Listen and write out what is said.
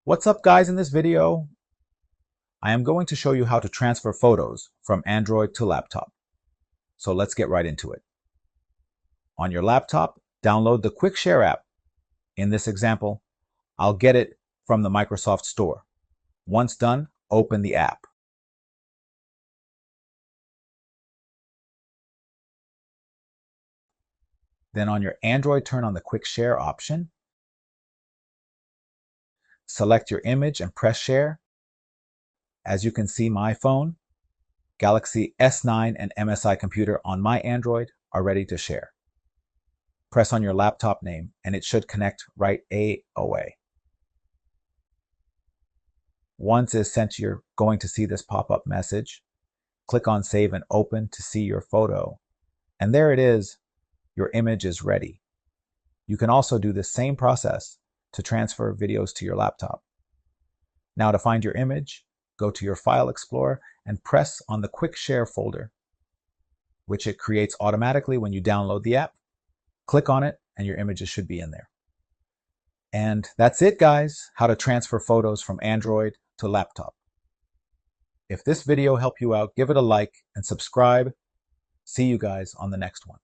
What's up, guys? In this video, I am going to show you how to transfer photos from Android to laptop. So let's get right into it. On your laptop, download the Quick Share app. In this example, I'll get it from the Microsoft Store. Once done, open the app. Then on your Android, turn on the Quick Share option. Select your image and press share. As you can see, my phone, Galaxy S9 and MSI computer on my Android are ready to share. Press on your laptop name and it should connect right away. Once it's sent, you're going to see this pop-up message. Click on Save and Open to see your photo. And there it is, your image is ready. You can also do the same process to transfer videos to your laptop. Now to find your image, go to your File Explorer and press on the Quick Share folder, which it creates automatically when you download the app. Click on it and your images should be in there. And that's it, guys, how to transfer photos from Android to laptop. If this video helped you out, give it a like and subscribe. See you guys on the next one.